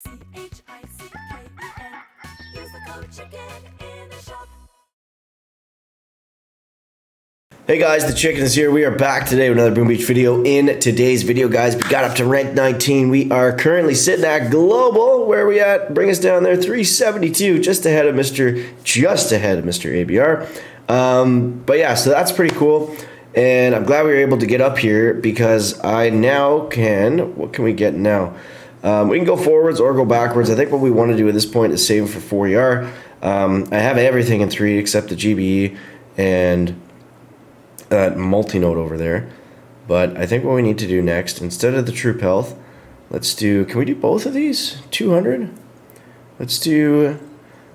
Use the code CHICKEN in the shop. Hey guys, the Chicken is here. We are back today with another Boom Beach video. In today's video, guys, we got up to rank 19. We are currently sitting at global. Where are we at? Bring us down there, 372, just ahead of Mr. ABR. But yeah, so that's pretty cool. And I'm glad we were able to get up here because I now can, what can we get now? We can go forwards or go backwards. I think what we want to do at this point is save for 4ER. I have everything in 3 except the GBE and that multi-node over there. But I think what we need to do next, instead of the troop health, let's do, can we do both of these? 200? Let's do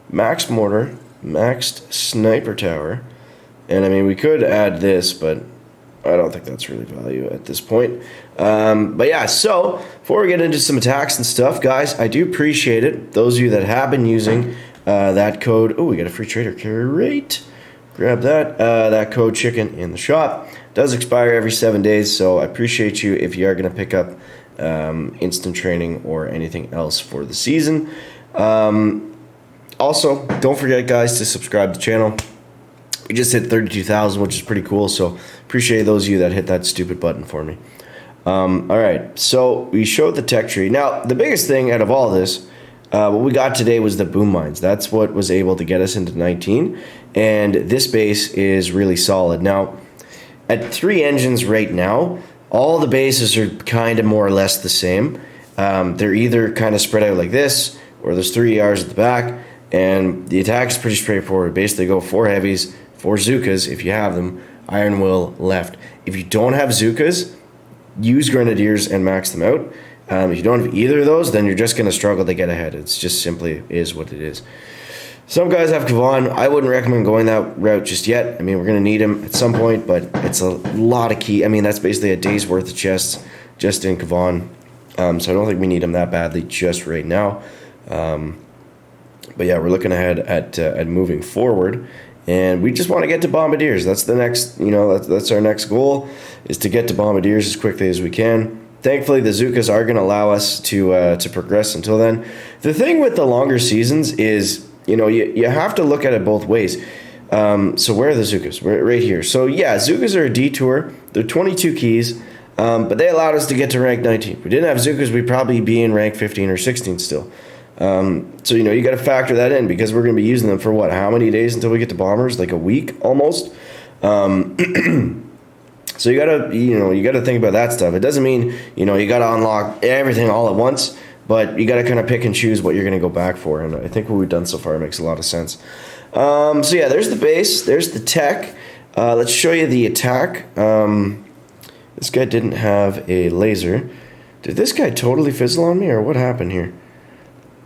max mortar, maxed sniper tower. And I mean, we could add this, but I don't think that's really value at this point. But yeah, so before we get into some attacks and stuff, guys, I do appreciate it. Those of you that have been using that code, oh, we got a free trader carry rate. Grab that. That code chicken in the shop does expire every 7 days, so I appreciate you if you are going to pick up instant training or anything else for the season. Also, don't forget, guys, to subscribe to the channel. We just hit 32,000, which is pretty cool, so appreciate those of you that hit that stupid button for me. All right, so we showed the tech tree. Now, the biggest thing out of all this, what we got today was the boom mines. That's what was able to get us into 19, and this base is really solid. Now, at 3 engines right now, all the bases are kind of more or less the same. They're either kind of spread out like this, or there's 3 ERs at the back, and the attack is pretty straightforward. Basically, go 4 heavies, 4 Zookas if you have them, Iron Will left. If you don't have Zookas, use Grenadiers and max them out. If you don't have either of those, then you're just going to struggle to get ahead. It's just simply is what it is. Some guys have Kavan. I wouldn't recommend going that route just yet. I mean, we're going to need him at some point, but it's a lot of key. I mean, that's basically a day's worth of chests just in Kavan. So I don't think we need him that badly just right now. But yeah, we're looking ahead at moving forward. And we just want to get to Bombardiers. That's the next, that's our next goal, is to get to Bombardiers as quickly as we can. Thankfully, the Zookas are going to allow us to progress until then. The thing with the longer seasons is, you have to look at it both ways. So where are the Zookas? Right here. So yeah, Zookas are a detour. They're 22 keys, but they allowed us to get to rank 19. If we didn't have Zookas, we'd probably be in rank 15 or 16 still. So you got to factor that in because we're going to be using them for what? How many days until we get to bombers? Like a week almost. So you gotta think about that stuff. It doesn't mean you gotta unlock everything all at once, but you gotta kind of pick and choose what you're gonna go back for. And I think what we've done so far makes a lot of sense. So yeah, there's the base, there's the tech. Let's show you the attack. This guy didn't have a laser. Did this guy totally fizzle on me, or what happened here?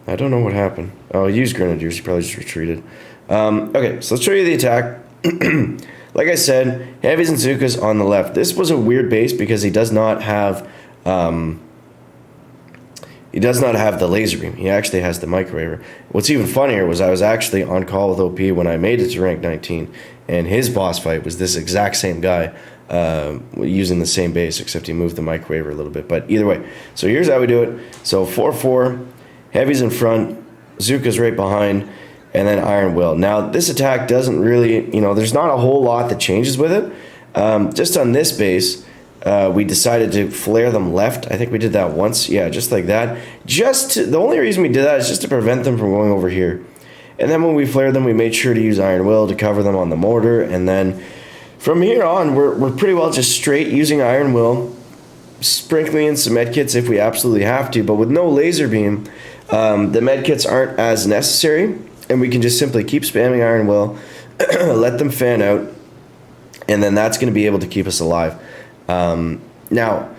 I don't know what happened. Oh, he used Grenadiers. He probably just retreated. Okay, so let's show you the attack. Like I said, heavies and Zookas on the left. This was a weird base because he does not have the laser beam. He actually has the microwaver. What's even funnier was I was actually on call with OP when I made it to rank 19, and his boss fight was this exact same guy using the same base, except he moved the microwaver a little bit. But either way, so here's how we do it. So 4-4, heavies in front, Zookas right behind, and then Iron Will. Now, this attack doesn't really, there's not a whole lot that changes with it. Just on this base, we decided to flare them left. I think we did that once. Yeah, just like that. The only reason we did that is just to prevent them from going over here. And then when we flared them, we made sure to use Iron Will to cover them on the mortar. And then from here on, we're pretty well just straight using Iron Will, sprinkling in some medkits if we absolutely have to. But with no laser beam, the medkits aren't as necessary. And we can just simply keep spamming Iron Will, let them fan out, and then that's going to be able to keep us alive. Now,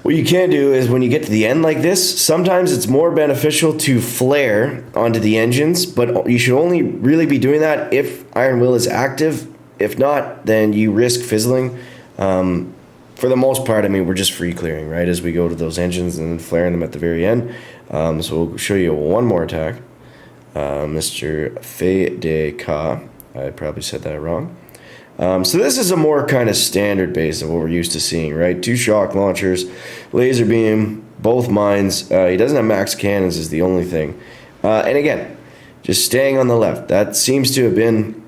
what you can do is when you get to the end like this, sometimes it's more beneficial to flare onto the engines, but you should only really be doing that if Iron Will is active. If not, then you risk fizzling. For the most part, I mean, we're just free clearing, right, as we go to those engines and then flaring them at the very end. So we'll show you one more attack. Mr. Fedeka, I probably said that wrong. So this is a more kind of standard base of what we're used to seeing, right? 2 shock launchers, laser beam, both mines. He doesn't have max cannons is the only thing. And again, just staying on the left. That seems to have been,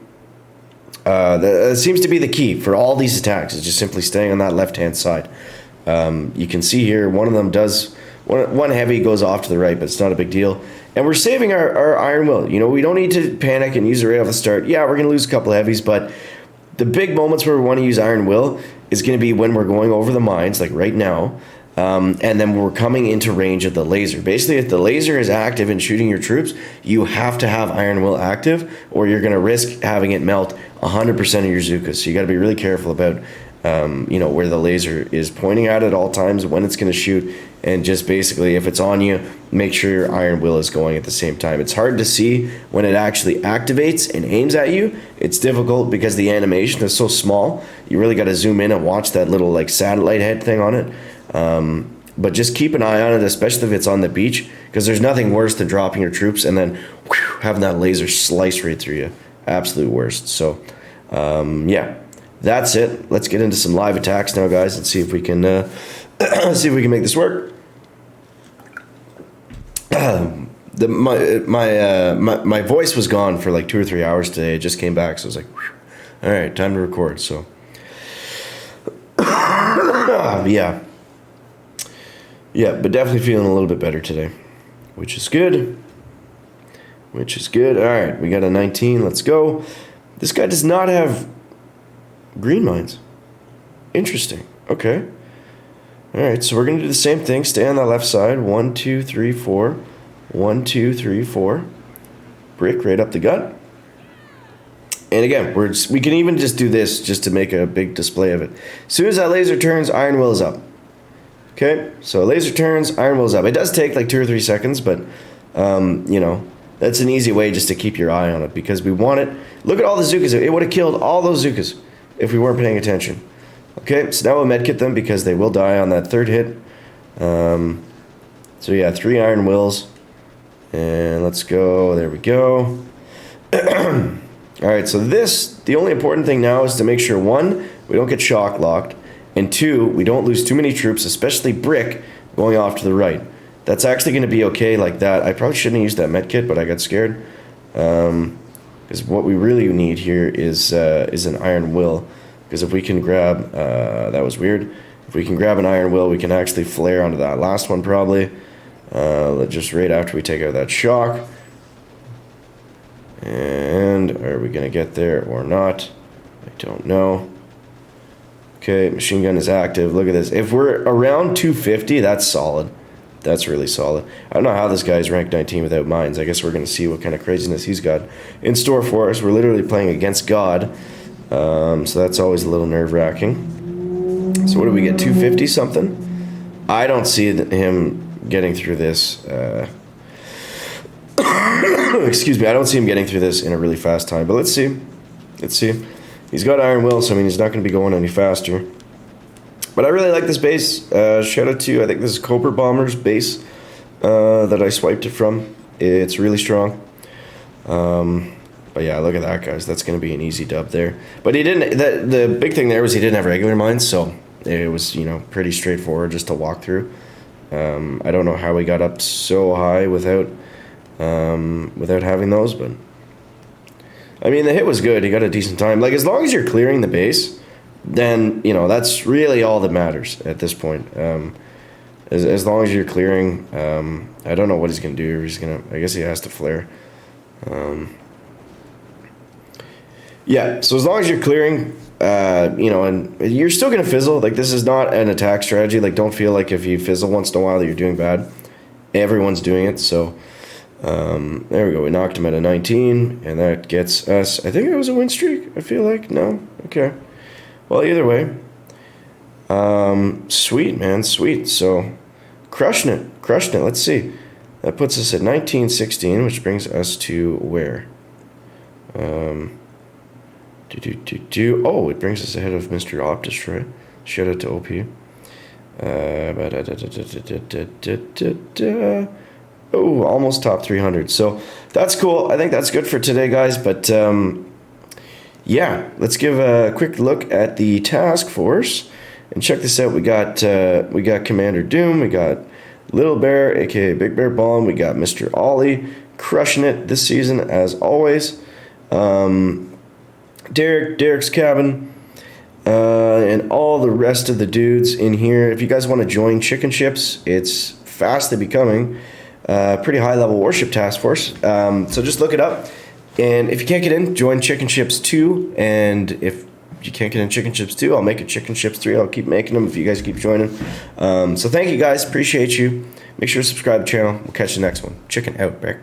that seems to be the key for all these attacks, is just simply staying on that left-hand side. You can see here, one of them does, one heavy goes off to the right, but it's not a big deal. And we're saving our iron will. You know, we don't need to panic and use it right off the start. Yeah, we're going to lose a couple of heavies, but the big moments where we want to use iron will is going to be when we're going over the mines, like right now, and then we're coming into range of the laser. Basically, if the laser is active and shooting your troops, you have to have iron will active, or you're going to risk having it melt 100% of your Zookas. So you got to be really careful about you know, where the laser is pointing at all times, when it's going to shoot, and just basically, if it's on you, make sure your iron will is going at the same time. It's hard to see when it actually activates and aims at you. It's difficult because the animation is so small. You really got to zoom in and watch that little like satellite head thing on it. But just keep an eye on it, especially if it's on the beach, because there's nothing worse than dropping your troops and then whew, having that laser slice right through you. Absolute worst. So, yeah. That's it. Let's get into some live attacks now, guys, and see if we can see if we can make this work. My voice was gone for like 2 or 3 hours today. It just came back, so I was like, whew, all right, time to record. So, yeah, but definitely feeling a little bit better today, which is good. All right, we got a 19. Let's go. This guy does not have green mines. Interesting. Okay. All right, so we're going to do the same thing. Stay on that left side. 1, 2, 3, 4. 1, 2, 3, 4. Brick right up the gut. And again, we can even just do this just to make a big display of it. As soon as that laser turns, iron will is up. Okay, so laser turns, iron will is up. It does take like 2 or 3 seconds, but you know, that's an easy way just to keep your eye on it, because we want it. Look at all the Zookas. It would have killed all those Zookas if we weren't paying attention. Okay, so now we'll medkit them because they will die on that 3rd hit. So yeah, 3 iron wills. And let's go. There we go. Alright, so the only important thing now is to make sure, 1, we don't get shock locked, and 2, we don't lose too many troops, especially Brick, going off to the right. That's actually going to be okay like that. I probably shouldn't have used that medkit, but I got scared. Because what we really need here is an iron will. Because if we can grab, that was weird. If we can grab an iron will, we can actually flare onto that last one probably. Just right after we take out that shock. And are we going to get there or not? I don't know. Okay, machine gun is active. Look at this. If we're around 250, that's solid. That's really solid. I don't know how this guy's ranked 19 without mines. I guess we're going to see what kind of craziness he's got in store for us. We're literally playing against God. So that's always a little nerve-wracking. So what do we get, 250 something? I don't see him getting through this. Excuse me, I don't see him getting through this in a really fast time. But let's see. He's got iron will, so I mean he's not going to be going any faster. But I really like this base. Shout out to, I think this is Cobra Bomber's base that I swiped it from. It's really strong. But yeah, look at that, guys. That's going to be an easy dub there. But he didn't. The big thing there was he didn't have regular mines, so it was, you know, pretty straightforward just to walk through. I don't know how he got up so high without having those, but I mean the hit was good. He got a decent time. Like, as long as you're clearing the base, then you know that's really all that matters at this point. As long as you're clearing, I don't know what he's gonna do. I guess he has to flare. Yeah, so as long as you're clearing, you know, and you're still going to fizzle. Like, this is not an attack strategy. Like, don't feel like if you fizzle once in a while that you're doing bad. Everyone's doing it, so there we go. We knocked him at a 19, and that gets us, I think it was a win streak, I feel like. No? Okay. Well, either way. Sweet, man, sweet. So, crushing it. Let's see. That puts us at 1916, which brings us to where? Oh, it brings us ahead of Mr. Optestroy. Shout out to OP. Oh, almost top 300. So that's cool. I think that's good for today, guys. But yeah, let's give a quick look at the task force and check this out. We got Commander Doom, we got Little Bear, aka Big Bear Bond, we got Mr. Ollie crushing it this season as always. Derek's cabin, and all the rest of the dudes in here. If you guys want to join Chicken Ships, it's fastly becoming a pretty high level warship task force. So just look it up. And if you can't get in, join Chicken Ships 2. And if you can't get in Chicken Ships 2, I'll make a Chicken Ships 3. I'll keep making them if you guys keep joining. So thank you guys. Appreciate you. Make sure to subscribe to the channel. We'll catch you next one. Chicken out. Back.